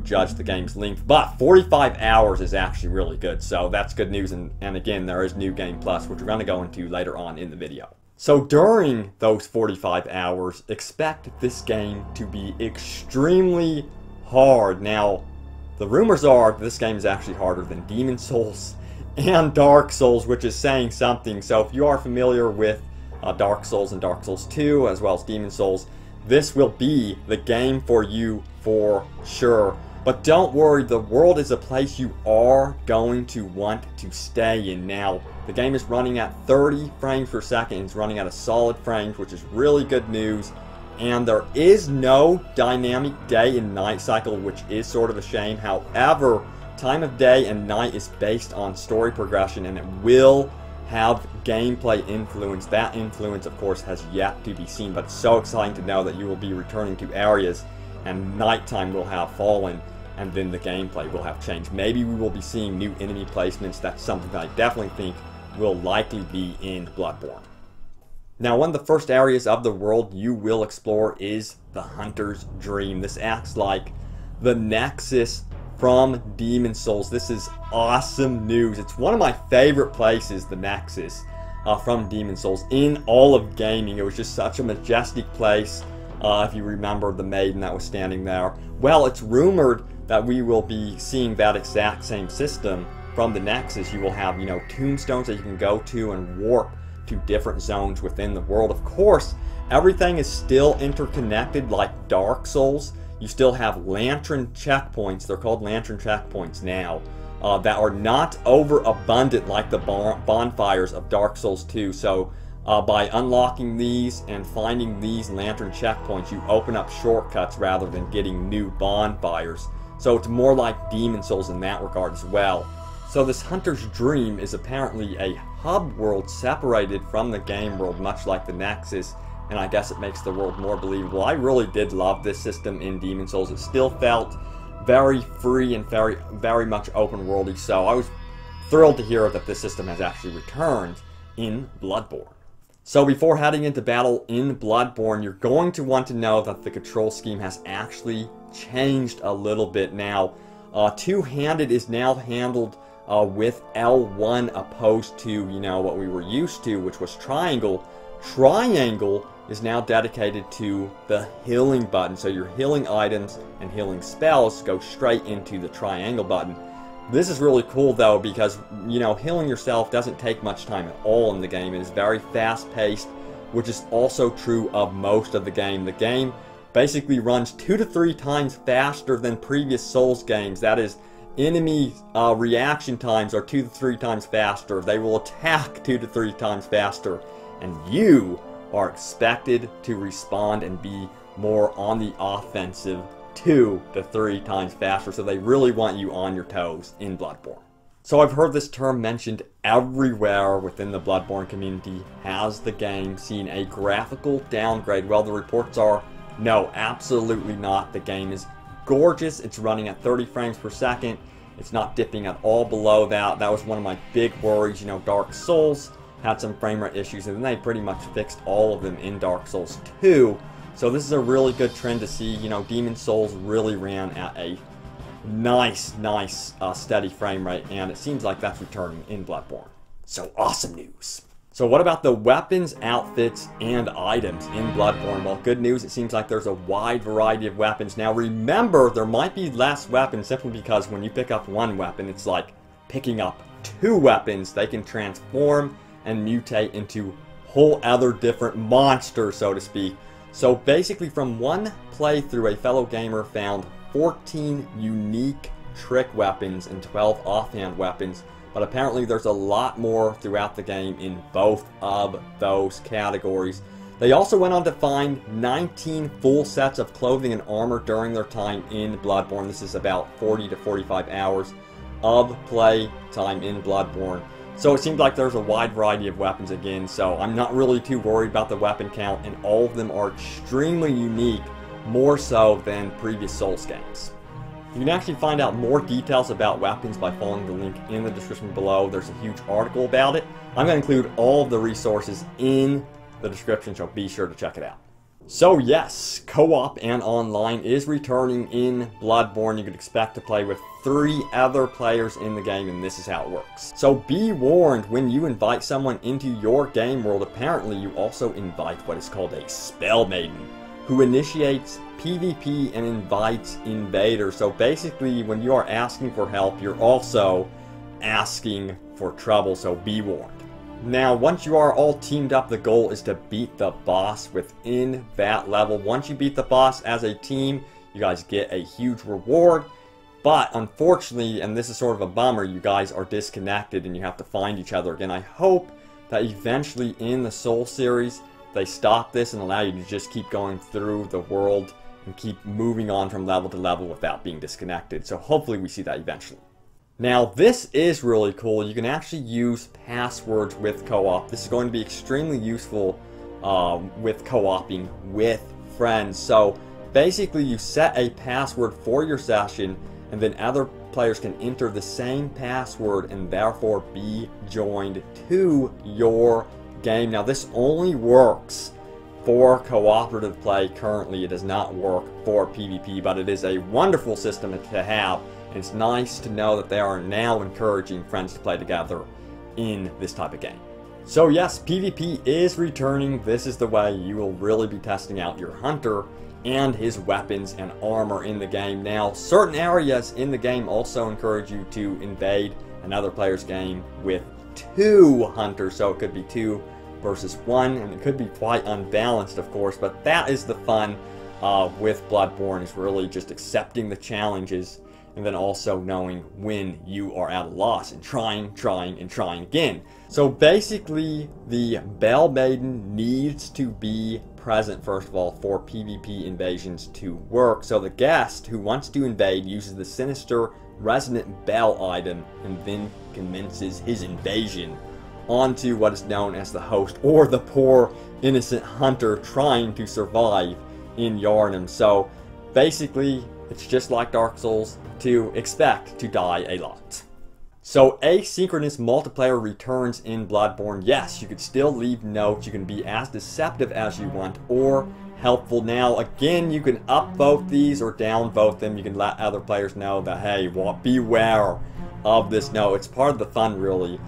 judge the game's length, but 45 hours is actually really good, so that's good news. And again, there is New Game Plus, which we're going to go into later on in the video. So during those 45 hours, expect this game to be extremely hard. Now, the rumors are this game is actually harder than Demon Souls and Dark Souls, which is saying something. So if you are familiar with Dark Souls and Dark Souls 2, as well as Demon Souls, this will be the game for you for sure. But don't worry, the world is a place you are going to want to stay in. Now, the game is running at 30 frames per second. It's running at a solid frames, which is really good news. And there is no dynamic day and night cycle, which is sort of a shame. However, time of day and night is based on story progression, and it will have gameplay influence. That influence, of course, has yet to be seen, but it's so exciting to know that you will be returning to areas and nighttime will have fallen, and then the gameplay will have changed. Maybe we will be seeing new enemy placements. That's something that I definitely think will likely be in Bloodborne. Now, one of the first areas of the world you will explore is the Hunter's Dream. This acts like the Nexus from Demon Souls. This is awesome news. It's one of my favorite places, the Nexus from Demon Souls, in all of gaming. It was just such a majestic place. If you remember the maiden that was standing there. Well, it's rumored that we will be seeing that exact same system from the Nexus. You will have, tombstones that you can go to and warp to different zones within the world. Of course, everything is still interconnected like Dark Souls. You still have lantern checkpoints. They're called lantern checkpoints now, that are not overabundant like the bonfires of Dark Souls 2. So by unlocking these and finding these lantern checkpoints, you open up shortcuts rather than getting new bonfires. So it's more like Demon Souls in that regard as well. So this Hunter's Dream is apparently a hub world separated from the game world, much like the Nexus, and I guess it makes the world more believable. I really did love this system in Demon Souls. It still felt very free and very much open worldy, so I was thrilled to hear that this system has actually returned in Bloodborne. So before heading into battle in Bloodborne, you're going to want to know that the control scheme has actually changed a little bit now. Two-handed is now handled with L1 opposed to, what we were used to, which was triangle. Triangle is now dedicated to the healing button, so your healing items and healing spells go straight into the triangle button. This is really cool though, because healing yourself doesn't take much time at all in the game. It is very fast paced, which is also true of most of the game. The game basically runs 2 to 3 times faster than previous Souls games. That is, enemy reaction times are 2 to 3 times faster. They will attack 2 to 3 times faster, and you are expected to respond and be more on the offensive 2 to 3 times faster. So they really want you on your toes in Bloodborne. So I've heard this term mentioned everywhere within the Bloodborne community. Has the game seen a graphical downgrade? Well, the reports are no, absolutely not. The game is gorgeous. It's running at 30 frames per second. It's not dipping at all below that. That was one of my big worries. Dark Souls had some frame rate issues, and then they pretty much fixed all of them in Dark Souls 2. So this is a really good trend to see. Demon Souls really ran at a nice, steady frame rate, and it seems like that's returning in Bloodborne. So awesome news. So what about the weapons, outfits, and items in Bloodborne? Well, good news, it seems like there's a wide variety of weapons. Now remember, there might be less weapons simply because when you pick up one weapon, it's like picking up 2 weapons. They can transform and mutate into whole other different monsters, so to speak. So basically, from one playthrough, a fellow gamer found 14 unique trick weapons and 12 offhand weapons, but apparently there's a lot more throughout the game in both of those categories. They also went on to find 19 full sets of clothing and armor during their time in Bloodborne. This is about 40 to 45 hours of play time in Bloodborne. So it seems like there's a wide variety of weapons again, so I'm not really too worried about the weapon count, and all of them are extremely unique, more so than previous Souls games. You can actually find out more details about weapons by following the link in the description below. There's a huge article about it. I'm going to include all of the resources in the description, so be sure to check it out. So yes, co-op and online is returning in Bloodborne. You could expect to play with 3 other players in the game, and this is how it works. So be warned, when you invite someone into your game world, apparently you also invite what is called a spell maiden, who initiates PvP and invites invaders. So basically, when you are asking for help, you're also asking for trouble, so be warned. Now, once you are all teamed up, the goal is to beat the boss within that level. Once you beat the boss as a team, you guys get a huge reward. But unfortunately, and this is sort of a bummer, you guys are disconnected and you have to find each other again. I hope that eventually in the Soul series, they stop this and allow you to just keep going through the world and keep moving on from level to level without being disconnected. So hopefully we see that eventually. Now, this is really cool. You can actually use passwords with co-op. This is going to be extremely useful with co-oping with friends. So basically, you set a password for your session, and then other players can enter the same password and therefore be joined to your game. Now, this only works for cooperative play currently. It does not work for PvP, but it is a wonderful system to have. It's nice to know that they are now encouraging friends to play together in this type of game. So yes, PvP is returning. This is the way you will really be testing out your hunter and his weapons and armor in the game. Now, certain areas in the game also encourage you to invade another player's game with 2 hunters. So it could be 2 versus 1, and it could be quite unbalanced, of course, but that is the fun with Bloodborne, is really just accepting the challenges and then also knowing when you are at a loss and trying again. So basically, the Bell Maiden needs to be present, first of all, for PvP invasions to work. So the guest who wants to invade uses the sinister resonant bell item and then commences his invasion onto what is known as the host, or the poor innocent hunter trying to survive in Yharnam. So basically, it's just like Dark Souls, to expect to die a lot. So asynchronous multiplayer returns in Bloodborne. Yes, you could still leave notes, you can be as deceptive as you want, or helpful. Now again, you can upvote these or downvote them. You can let other players know that, hey, beware of this note. It's part of the fun, really,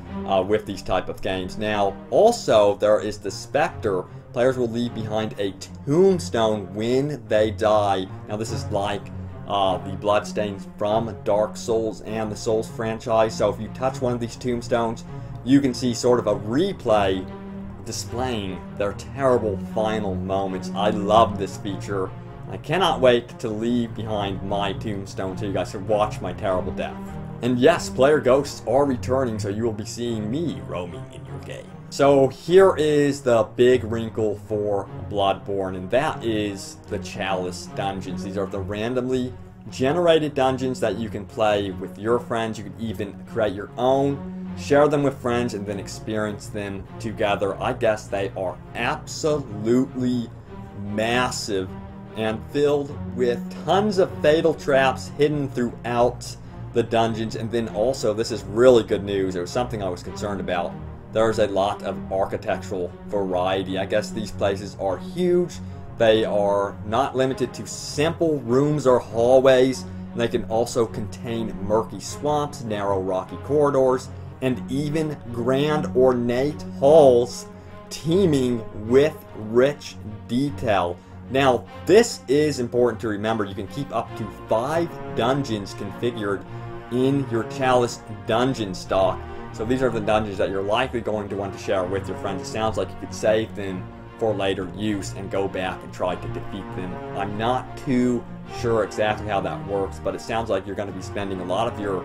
with these type of games. Now also, there is the Spectre. Players will leave behind a tombstone when they die. Now this is like the bloodstains from Dark Souls and the Souls franchise. So if you touch one of these tombstones, you can see sort of a replay displaying their terrible final moments. I love this feature. I cannot wait to leave behind my tombstone so you guys can watch my terrible death. And yes, player ghosts are returning, so you will be seeing me roaming in your game. So here is the big wrinkle for Bloodborne, and that is the Chalice dungeons. These are the randomly generated dungeons that you can play with your friends. You can even create your own, share them with friends, and then experience them together. I guess they are absolutely massive and filled with tons of fatal traps hidden throughout the dungeons. And then also, this is really good news. It was something I was concerned about. There's a lot of architectural variety. I guess these places are huge. They are not limited to simple rooms or hallways. And they can also contain murky swamps, narrow rocky corridors, and even grand ornate halls teeming with rich detail. Now, this is important to remember. You can keep up to 5 dungeons configured in your Chalice dungeon stock. So these are the dungeons that you're likely going to want to share with your friends. It sounds like you could save them for later use and go back and try to defeat them. I'm not too sure exactly how that works, but it sounds like you're going to be spending a lot of your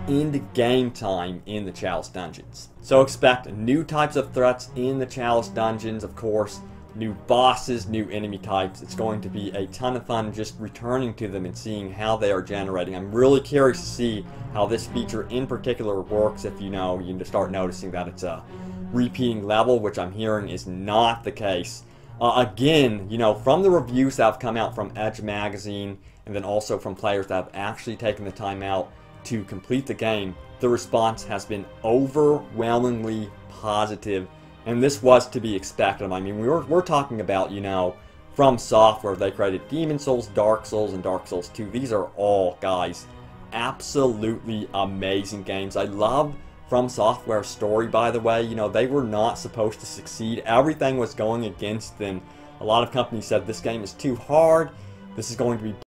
end-game time in the Chalice dungeons. So expect new types of threats in the Chalice dungeons, of course, new bosses, new enemy types. It's going to be a ton of fun just returning to them and seeing how they are generating. I'm really curious to see how this feature in particular works. If you can start noticing that it's a repeating level, which I'm hearing is not the case. Again, from the reviews that have come out from Edge Magazine, and then also from players that have actually taken the time out to complete the game, the response has been overwhelmingly positive. And this was to be expected. I mean, we're talking about, From Software. They created Demon Souls, Dark Souls, and Dark Souls 2. These are all, guys, absolutely amazing games. I love From Software's story, by the way. You know, they were not supposed to succeed. Everything was going against them. A lot of companies said this game is too hard. This is going to be